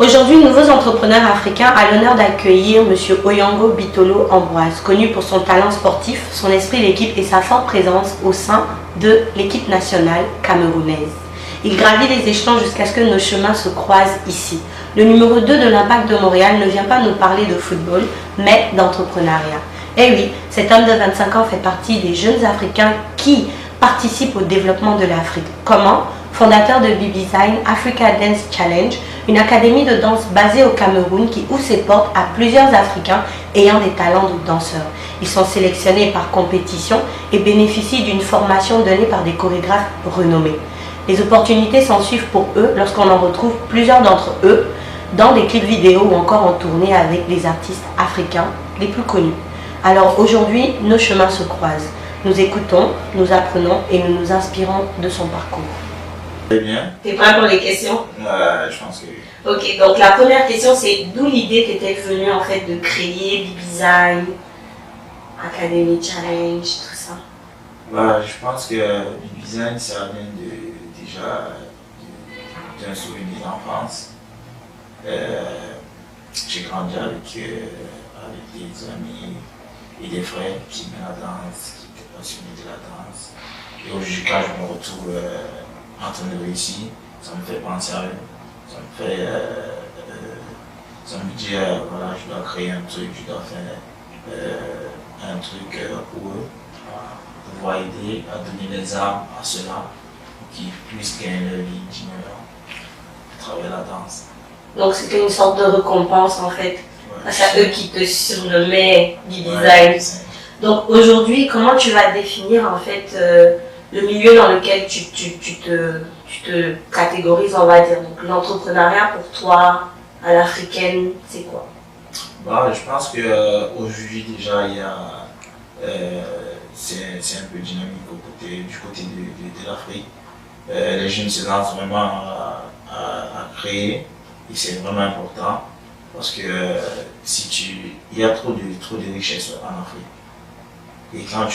Aujourd'hui, Nouveaux Entrepreneurs Africains a l'honneur d'accueillir M. Oyango Bitolo Ambroise, connu pour son talent sportif, son esprit d'équipe et sa forte présence au sein de l'équipe nationale camerounaise. Il gravit les échelons jusqu'à ce que nos chemins se croisent ici. Le numéro 2 de l'Impact de Montréal ne vient pas nous parler de football, mais d'entrepreneuriat. Et oui, cet homme de 25 ans fait partie des jeunes Africains qui participent au développement de l'Afrique. Comment? Fondateur de BBZine Africa Dance Challenge, une académie de danse basée au Cameroun qui ouvre ses portes à plusieurs Africains ayant des talents de danseurs. Ils sont sélectionnés par compétition et bénéficient d'une formation donnée par des chorégraphes renommés. Les opportunités s'en suivent pour eux lorsqu'on en retrouve plusieurs d'entre eux dans des clips vidéo ou encore en tournée avec les artistes africains les plus connus. Alors aujourd'hui, nos chemins se croisent. Nous écoutons, nous apprenons et nous nous inspirons de son parcours. Très bien. T'es prêt pour les questions? Je pense que oui. Ok, donc la première question c'est d'où l'idée t'était venue en fait de créer BBZine, Academy Challenge, tout ça? Je pense que BBZine, ça vient d'un souvenir d'enfance. J'ai grandi avec des amis et des frères qui aimaient la danse, qui étaient passionnés de la danse. Et aujourd'hui, quand je me retrouve entraîneur ici, ça me fait penser à eux. Ça me dit, voilà, je dois créer un truc, je dois faire un truc pour eux, pour pouvoir aider à donner les armes à ceux-là pour qu'ils puissent gagner leur vie dignement à travers la danse. Donc c'était une sorte de récompense en fait, c'est à eux qui te surnommaient BBZine. Ouais, donc aujourd'hui, comment tu vas définir en fait le milieu dans lequel tu te catégorises, on va dire? Donc l'entrepreneuriat pour toi, à l'africaine, c'est quoi? Je pense qu'aujourd'hui déjà, c'est un peu dynamique du côté de l'Afrique. Les jeunes se lancent vraiment à créer et c'est vraiment important parce que il y a trop de richesses en Afrique. Et quand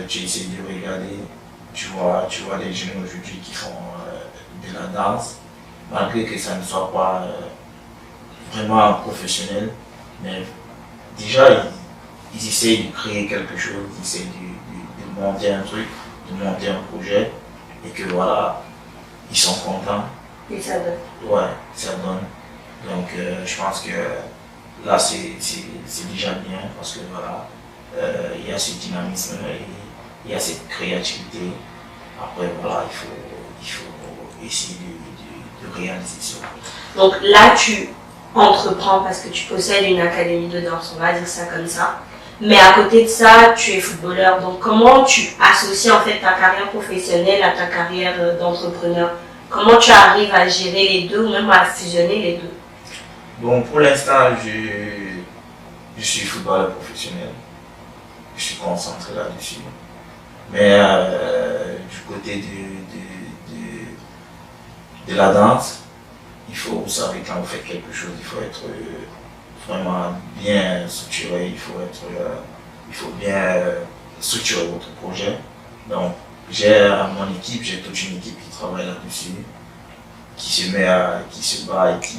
tu essaies de regarder, tu vois des jeunes aujourd'hui qui font de la danse, malgré que ça ne soit pas vraiment professionnel, mais déjà ils essayent de créer quelque chose, ils essayent de monter un truc, de monter un projet, et que voilà, ils sont contents. Et ça donne. Ouais, ça donne. Donc je pense que là c'est déjà bien parce que voilà, il y a ce dynamisme, il y a cette créativité. Après voilà, il faut essayer de réaliser ça. Donc là tu entreprends parce que tu possèdes une académie de danse, on va dire ça comme ça. Mais à côté de ça, tu es footballeur. Donc comment tu associes en fait ta carrière professionnelle à ta carrière d'entrepreneur? Comment tu arrives à gérer les deux ou même à fusionner les deux? Bon, pour l'instant, je suis footballeur professionnel. Je suis concentré là-dessus. Mais du côté de la danse, vous savez, quand vous faites quelque chose, il faut être vraiment bien structuré, il faut bien structurer votre projet. Donc, j'ai toute une équipe qui travaille là-dessus, qui se bat et qui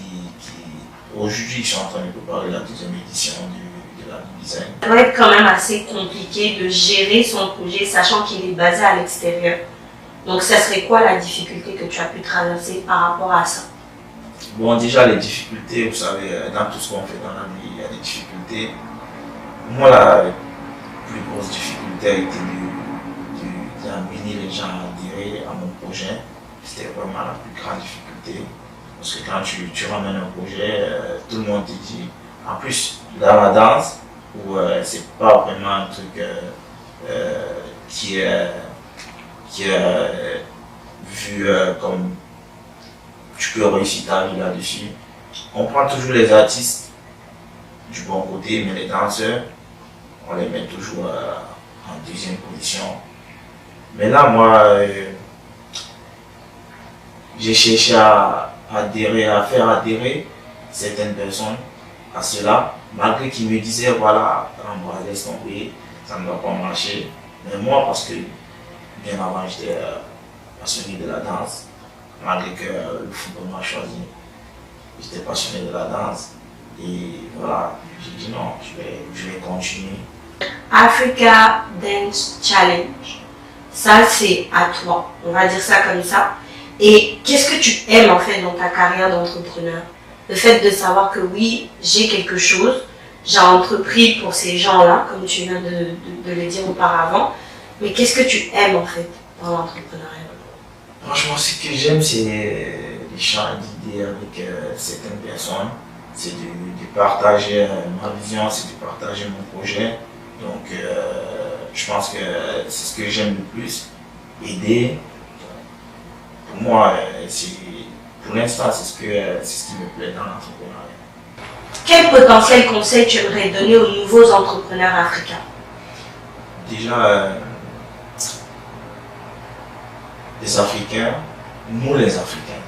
aujourd'hui, je suis en train de préparer la deuxième édition de la BBZine. Ça doit être quand même assez compliqué de gérer son projet, sachant qu'il est basé à l'extérieur. Donc, ça serait quoi la difficulté que tu as pu traverser par rapport à ça? Bon, déjà, les difficultés, vous savez, dans tout ce qu'on fait dans la vie, il y a des difficultés. Moi, la plus grosse difficulté a été d'amener les gens à adhérer à mon projet. C'était vraiment la plus grande difficulté. Parce que quand tu ramènes un projet, tout le monde te dit, en plus, dans la danse, où c'est pas vraiment un truc qui est vu comme tu peux réussir ta vie là-dessus. On prend toujours les artistes du bon côté, mais les danseurs, on les met toujours en deuxième position. Mais là, moi, j'ai cherché à faire adhérer certaines personnes à cela, malgré qu'ils me disaient, voilà, Ambroise, laisse tomber, ça ne va pas marcher. Mais moi, parce que bien avant, j'étais passionné de la danse, malgré que le football m'a choisi. j'étais passionné de la danse. Et voilà, j'ai dit non, je vais continuer. Africa Dance Challenge, ça c'est à toi, on va dire ça comme ça. Et qu'est-ce que tu aimes en fait dans ta carrière d'entrepreneur? Le fait de savoir que oui, j'ai quelque chose, j'ai entrepris pour ces gens-là, comme tu viens de le dire auparavant, mais qu'est-ce que tu aimes en fait dans l'entrepreneuriat? Franchement, ce que j'aime, c'est l'échange d'idées avec certaines personnes. C'est de partager ma vision, c'est de partager mon projet. Donc, je pense que c'est ce que j'aime le plus, aider. Pour moi, pour l'instant, c'est ce qui me plaît dans l'entrepreneuriat. Quel potentiel conseil tu aimerais donner aux nouveaux entrepreneurs africains? Déjà, les Africains, nous les Africains,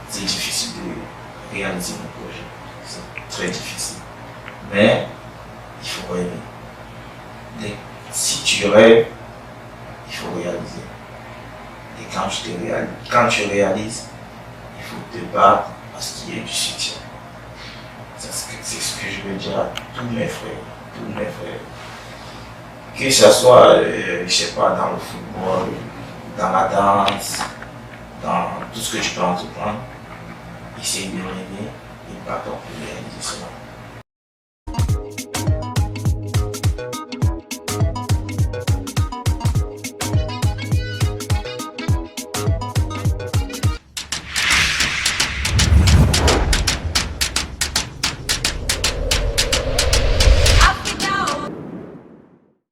c'est difficile de réaliser nos projets. C'est très difficile. Mais il faut rêver. Si tu rêves, il faut réaliser. Et quand tu réalises, il faut te battre parce qu'il y ait du succès. C'est ce que je veux dire à tous mes frères. Que ce soit, je sais pas, dans le football, dans la danse, dans tout ce que tu peux entreprendre, essaye de rêver et battre pour réaliser cela.